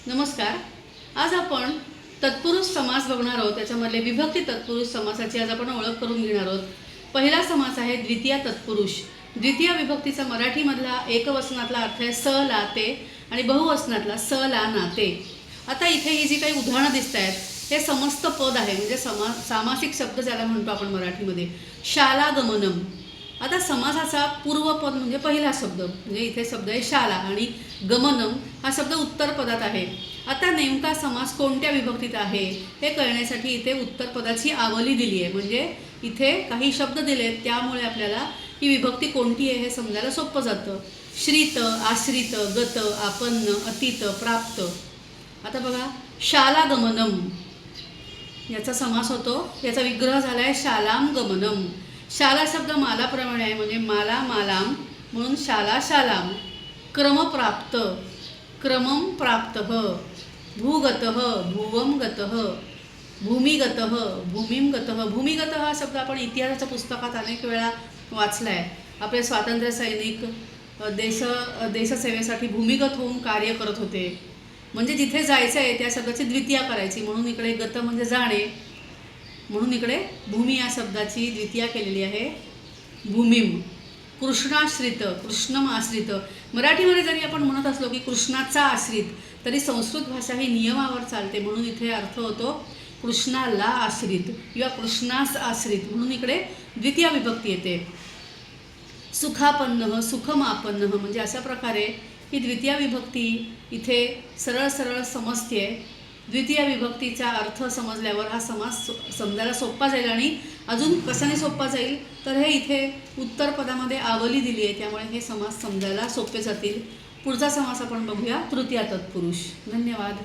नमस्कार. आज आपण तत्पुरुष समास बघणार आहोत. त्याच्यामधले विभक्ती तत्पुरुष समासाची आज आपण ओळख करून घेणार आहोत. पहिला समास आहे द्वितीय तत्पुरुष. द्वितीय विभक्तीचा मराठीमधला एकवचनातला अर्थ आहे स ला ते आणि बहुवचनातला स ला नाते. आता इथे ही जी काही उदाहरणं दिसत आहेत हे समस्त पद आहे, म्हणजे सामासिक शब्द ज्याला म्हणतो आपण मराठीमध्ये. शाला गमनम. आता समासाचा पूर्वपद म्हणजे पहिला शब्द, म्हणजे इथे शब्द आहे शाला आणि गमनम हा शब्द उत्तर पदात आहे. आता नेमका समास कोणत्या विभक्तीत आहे हे कळण्यासाठी इथे उत्तर पदाची आवली दिली आहे, म्हणजे इथे काही शब्द दिलेत त्यामुळे आपल्याला ही विभक्ती कोणती आहे हे समजायला सोपं जातं. श्रित, आश्रित, गत, आपन्न, अतीत, प्राप्त. आता बघा, शाला गमनम याचा समास होतो, याचा विग्रह झाला आहे शालाम गमनम. शाला शब्द मालाप्रमाणे आहे, म्हणजे माला मालाम म्हणून शाला शालाम. क्रमप्राप्त, क्रमम प्राप्त. भूगत, भुवम गत, भूमिगत, भूमिम गत. भूमिगत हा शब्द आपण इतिहासाच्या पुस्तकात अनेक वेळा वाचला आहे. आपले स्वातंत्र्य सैनिक देशसेवेसाठी भूमिगत होऊन कार्य करत होते, म्हणजे जिथे जायचं आहे त्या शब्दाची द्वितीया करायची, म्हणून इकडे गत म्हणजे जाणे, म्हणून इकडे भूमी या शब्दाची द्वितीया केलेली आहे भूमिम. कृष्णाश्रित, कृष्णम आश्रित. मराठीमध्ये जरी आपण म्हणत असलो की कृष्णाचा आश्रित, तरी संस्कृत भाषा ही नियमावर चालते, म्हणून इथे अर्थ होतो कृष्णाला आश्रित किंवा कृष्णास आश्रित, म्हणून इकडे द्वितीय विभक्ती येते. सुखापन्न, सुखमापन्न, म्हणजे अशा प्रकारे ही द्वितीय विभक्ती इथे सरळ सरळ समजते. द्वितीय विभक्तीचा अर्थ समजल्यावर हा समास समजायला सोपा जाईल, आणि अजून कशाने सोपा जाईल तर हे इथे उत्तर पदामध्ये आवली दिली आहे, त्यामुळे हे समास समजायला सोपे जातील. पुढचा समास आपण बघूया तृतीय तत्पुरुष. धन्यवाद.